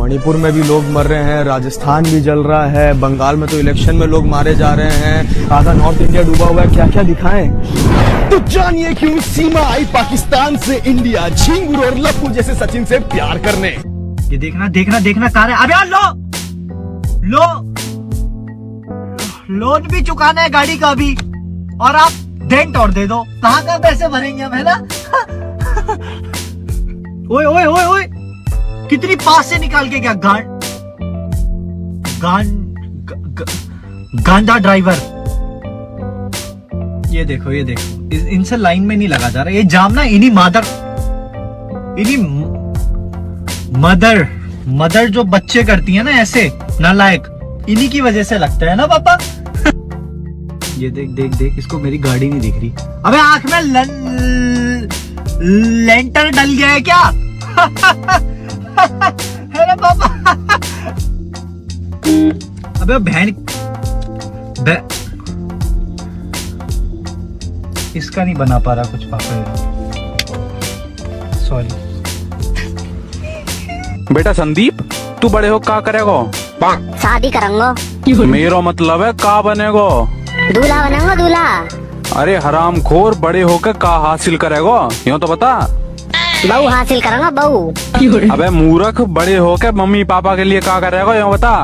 मणिपुर में भी लोग मर रहे हैं, राजस्थान भी जल रहा है, बंगाल में तो इलेक्शन में लोग मारे जा रहे हैं, आधा नॉर्थ इंडिया डूबा हुआ है। क्या क्या दिखाएं? तो जानिए क्यों सीमा आई पाकिस्तान से इंडिया, झिंगुर और लप्पू जैसे सचिन से प्यार करने। ये देखना देखना देखना कार है। अबे यार लो लोन भी चुकाना है गाड़ी का भी, और आप डेंट और दे दो। कहाँ का पैसे भरेंगे हम, है ना? ओए ओए ओए ओए, कितनी पास से निकाल के क्या गांजा ड्राइवर। ये देखो इनसे लाइन में नहीं लगा जा रहा। ये जाम ना इन्हीं मदर जो बच्चे करती है ना ऐसे नालायक, इन्हीं की वजह से लगता है ना पापा। ये देख इसको मेरी गाड़ी नहीं दिख रही। अबे आंख में लेंटर डल गया है क्या? है ना पापा? अबे बहन इसका नहीं बना पा रहा कुछ पापा, सॉरी। बेटा संदीप, तू बड़े हो क्या करेगो? शादी करूंगा। मेरा मतलब है का बनेगो? दूल्हा बनूंगा, दूल्हा। अरे हराम खोर, बड़े होकर का हासिल करेगो यूँ तो बता। बहू हासिल करूंगा, बहू। अबे मूर्ख, बड़े होकर मम्मी पापा के लिए का करेगो यूँ बता।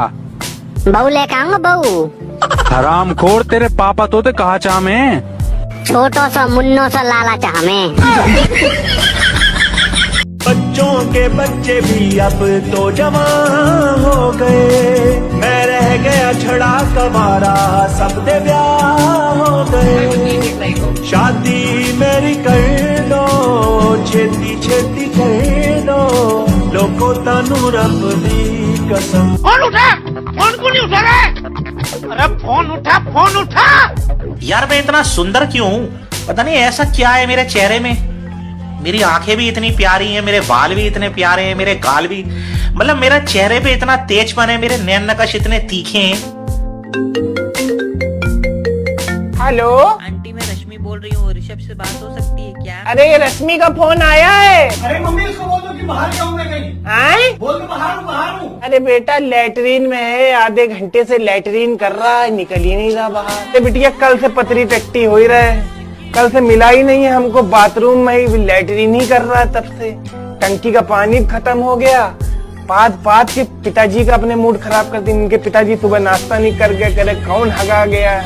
बहू लेकर आऊंगा, बहू। हराम खोर, तेरे पापा तो कहा चाह में छोटो सा मुन्नो सा लाला चाह में। बच्चों के बच्चे भी अब तो जवान हो गए, मैं रह गया छड़ा कवारा, सब दे ब्याह हो गए। शादी मेरी कर दो, छेती छेती कर दो, लोको तनु रब दी कसम। फोन उठा, फोन क्यों नहीं उठा रहा? अरे फोन उठा। यार मैं इतना सुंदर क्यों हूँ? पता नहीं ऐसा क्या है मेरे चेहरे में। मेरी आंखें भी इतनी प्यारी हैं, मेरे बाल भी इतने प्यारे हैं, मेरे गाल भी, मतलब मेरा चेहरे पे इतना तेजपन है, मेरे नैन नक्श इतने तीखे हैं। हेलो आंटी, मैं रश्मि बोल रही हूँ, ऋषभ से बात हो सकती है क्या? अरे रश्मि का फोन आया है। अरे मम्मी उसको बोल दो कि बाहर जाऊँ मैं कहीं। आए? बोल दो बाहर हूँ। अरे बेटा लैटरीन में है, आधे घंटे से लैटरीन कर रहा है, निकल ही नहीं रहा बाहर। अरे बिटिया कल से पतरी टट्टी हो ही रहा है, कल से मिला ही नहीं है हमको, बाथरूम में ही लैटरीन ही कर रहा है तब से। टंकी का पानी खत्म हो गया, पाद के पिताजी का अपने मूड खराब कर दी। इनके पिताजी सुबह नाश्ता नहीं कर गए, करे कौन हगा गया है,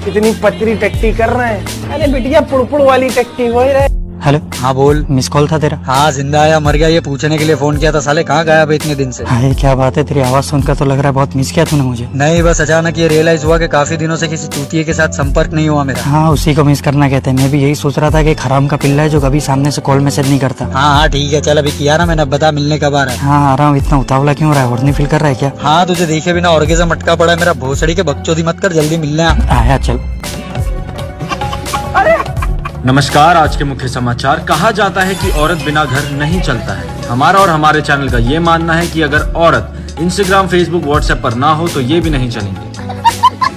इतनी पतरी टट्टी कर रहे हैं। अरे बिटिया पुड़पुड़ वाली टट्टी हो ही रहे। हेलो, हाँ बोल। मिस कॉल था तेरा? हाँ, जिंदा या मर गया ये पूछने के लिए फोन किया था। साले कहाँ गायब है इतने दिन से? अरे क्या बात है, तेरी आवाज सुनकर तो लग रहा है बहुत मिस किया तूने मुझे। नहीं, बस अचानक ये रियलाइज हुआ कि काफी दिनों से किसी चूतिए के साथ संपर्क नहीं हुआ मेरा। हाँ, उसी को मिस करना कहते हैं। मैं भी यही सोच रहा था कि हराम का पिल्ला है जो कभी सामने से कॉल मैसेज नहीं करता। हाँ ठीक है, चल अभी किया ना मैंने, बता मिलने कब आ रहा है? हाँ आ रहा हूँ। इतना उतावला क्यों रहा है, और नहीं फील कर रहा है क्या? हाँ, तुझे देखे बिना ऑर्गेज़म अटका पड़ा है मेरा। भोसड़ी के बकचोदी मत कर, जल्दी मिलने आया। चल। नमस्कार, आज के मुख्य समाचार। कहा जाता है कि औरत बिना घर नहीं चलता है। हमारा और हमारे चैनल का ये मानना है कि अगर औरत इंस्टाग्राम, फेसबुक, व्हाट्सएप पर ना हो तो ये भी नहीं चलेंगे।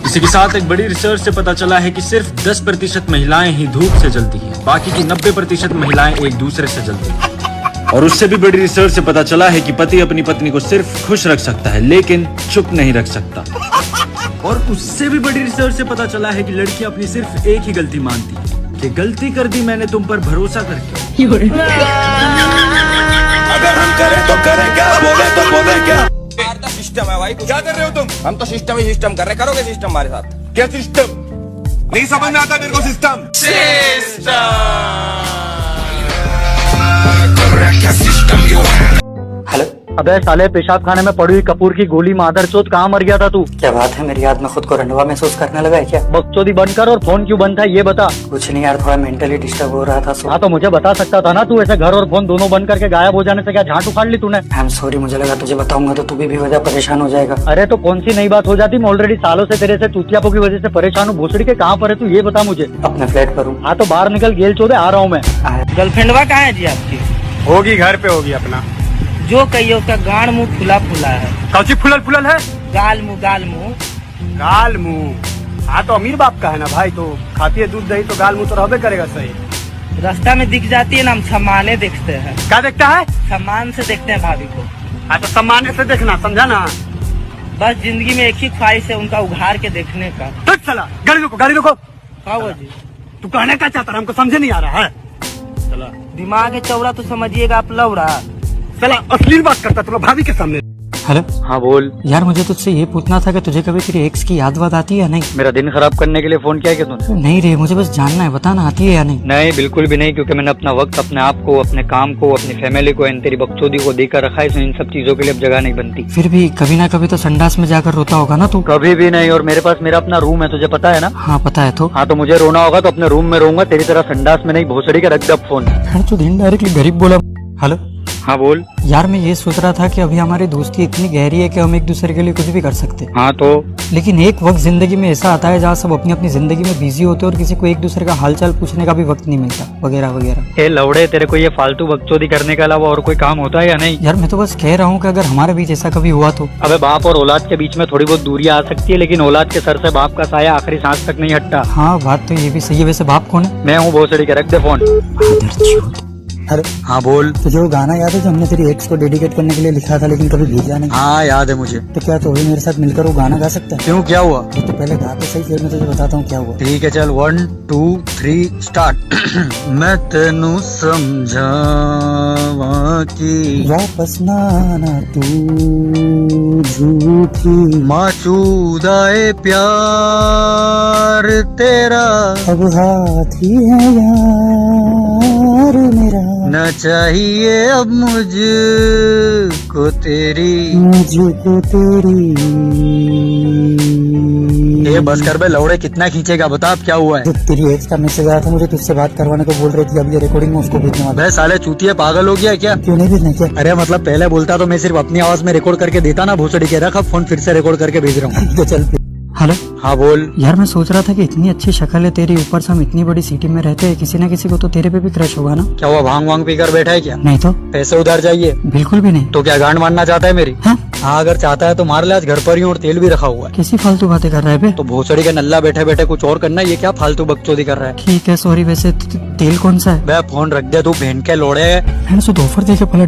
इसी के साथ एक बड़ी रिसर्च से पता चला है कि सिर्फ 10% महिलाएं ही धूप से जलती हैं, बाकी की 90% महिलाएं एक दूसरे से जलती हैं। और उससे भी बड़ी रिसर्च से पता चला है कि पति अपनी पत्नी को सिर्फ खुश रख सकता है लेकिन चुप नहीं रख सकता। और उससे भी बड़ी रिसर्च से पता चला है कि लड़की अपनी सिर्फ एक ही गलती मानती है कि गलती कर दी मैंने तुम पर भरोसा करके। अगर हम करें तो करें क्या, बोले क्या? सिस्टम है भाई, क्या कर रहे हो तुम? हम तो सिस्टम ही सिस्टम कर रहे, करोगे सिस्टम हमारे साथ? क्या सिस्टम? नहीं समझ में आता मेरे को सिस्टम। हेलो। अबे साले, पेशाब खाने में पड़ी हुई कपूर की गोली मादरचोद, कहाँ मर गया था तू? क्या बात है, मेरी याद में खुद को रंडवा महसूस करने लगा है क्या? बकचोदी बंद कर, और फोन क्यों बंद था ये बता। कुछ नहीं यार, थोड़ा मेंटली डिस्टर्ब हो रहा था। हाँ तो मुझे बता सकता था ना, तू ऐसे घर और फोन दोनों बंद करके गायब हो जाने से क्या झांट उखाड़ ली तूने? आई एम सॉरी, मुझे लगा तुझे बताऊंगा तो तू भी वजह परेशान हो जाएगा। अरे तो कौन सी नई बात हो जाती, मैं ऑलरेडी सालों से तेरे से चूतियापों की वजह से परेशान हूँ। भोसड़ी के कहाँ पर है तू ये बता मुझे। अपने फ्लैट पर हूँ। हाँ तो बाहर निकल, गेल चोदे, आ रहा हूँ मैं। गर्लफ्रेंडवा कहाँ है जी आपकी? होगी घर पे होगी अपना। जो कहियो का गाड़ मुंह फुला है। कौची फुलल है? गाल मुंह। गाल मुंह। हाँ तो अमीर बाप का है ना भाई, तो खाती है दूध दही तो गाल मुंह तो रहबे करेगा। सही रास्ता में दिख जाती है ना, हम सामाने देखते हैं। क्या देखता है? सामान से देखते हैं भाभी को। हाँ तो सम्मान से देखना, समझा ना। बस जिंदगी में एक ही ख्वाहिश है उनका उघार के देखने का। तक चला, गाड़ी रोको, गाड़ी रोको। क्या हुआ जी? तू कहने का चाहता, हमको समझे नहीं आ रहा है। चला, दिमाग है चौड़ा तो समझिएगा आप लौड़ा। चला, अश्लील बात करता तुम भाभी के सामने। हेलो, हाँ बोल। यार मुझे तुझसे ये पूछना था कि तुझे कभी तेरी एक्स की याद वाद आती है या नहीं? मेरा दिन खराब करने के लिए फोन किया क्या तूने? नहीं रे, मुझे बस जानना है, बताना आती है या नहीं? नहीं, बिल्कुल भी नहीं, क्योंकि मैंने अपना वक्त अपने आप को, अपने काम को, अपनी फैमिली को, इन तेरी बकचोदी को देकर रखा है, इसमें इन सब चीजों के लिए अब जगह नहीं बनती। फिर भी कभी ना कभी तो संडास में जाकर रोता होगा ना तू? कभी भी नहीं, और मेरे पास मेरा अपना रूम है, तुझे पता है ना? हाँ पता है। तो हाँ, तो मुझे रोना होगा तो अपने रूम में रहूंगा, तेरी तरह संडास में नहीं। भोसड़ी का रख दे अब फोन। तू दिन डायरेक्टली गरीब बोला। हेलो, हाँ बोल। यार मैं ये सोच रहा था कि अभी हमारी दोस्ती इतनी गहरी है कि हम एक दूसरे के लिए कुछ भी कर सकते हैं। हाँ तो लेकिन एक वक्त जिंदगी में ऐसा आता है जहाँ सब अपनी अपनी जिंदगी में बिजी होते हैं और किसी को एक दूसरे का हालचाल पूछने का भी वक्त नहीं मिलता, वगैरह वगैरह। ए लौड़े, तेरे को ये फालतू बकचोदी करने के अलावा और कोई काम होता है या नहीं? यार मैं तो बस कह रहा हूँ कि अगर हमारे बीच ऐसा कभी हुआ तो। अबे बाप और औलाद के बीच में थोड़ी बहुत दूरियां आ सकती है, लेकिन औलाद के सर से बाप का साया आखिरी सांस तक नहीं हटता। हाँ बात तो ये भी सही है। वैसे बाप कौन है? मैं हूँ भोसड़ी के, रख दे फोन। हेलो, हाँ बोल। तुझे वो गाना याद है जो हमने तेरी एक्स को डेडिकेट करने के लिए लिखा था लेकिन कभी भेजा नहीं? हाँ याद है मुझे। तो क्या तू भी मेरे साथ मिलकर वो गाना गा सकता है? क्यों, क्या हुआ? तो पहले गा तो सही, फिर मैं तुझे बताता हूँ क्या हुआ। ठीक है चल, 1 2 3 स्टार्ट। मैं तेनू समझावा की वापस ना आना तू झूठी, माचूदाए प्यार तेरा अब हाथ ही है यार मेरा, न चाहिए अब मुझको तेरी। मुझको तेरी। ये बस कर बे लौड़े, कितना खींचेगा बता, अब क्या हुआ है? जब तेरी एक्स का मैसेज आया था मुझे तुझसे बात करवाने को, बोल रही थी अब ये रिकॉर्डिंग में उसको भेजने वाला। बे साले चूतिया, पागल हो गया क्या? क्यों नहीं भेजना? क्या अरे मतलब पहले बोलता तो मैं सिर्फ अपनी आवाज में रिकॉर्ड करके देता ना भोसड़ी के। रख अब फोन, फिर से रिकॉर्ड करके भेज रहा हूँ। तो चल। हेलो, हाँ बोल। यार मैं सोच रहा था कि इतनी अच्छी शक्ल है तेरी, ऊपर से हम इतनी बड़ी सिटी में रहते हैं, किसी ना किसी को तो तेरे पे भी क्रश होगा ना? क्या हुआ, भांग वांग पीकर बैठा है क्या? नहीं तो। पैसे उधार चाहिए? बिल्कुल भी नहीं। तो क्या गांड मारना चाहता है मेरी? हाँ? हाँ अगर चाहता है तो मार ले, आज घर पर ही और तेल भी रखा हुआ है। कैसी फालतू बातें कर रहा है बे? तो भोसड़ी के नल्ला बैठे बैठे कुछ और करना, ये क्या फालतू बकचोदी कर रहा है? ठीक है सॉरी। वैसे तेल कौन सा है? बे फोन रख दे तू, बहन के लोड़े। मैंने तो ऑफर देके पलट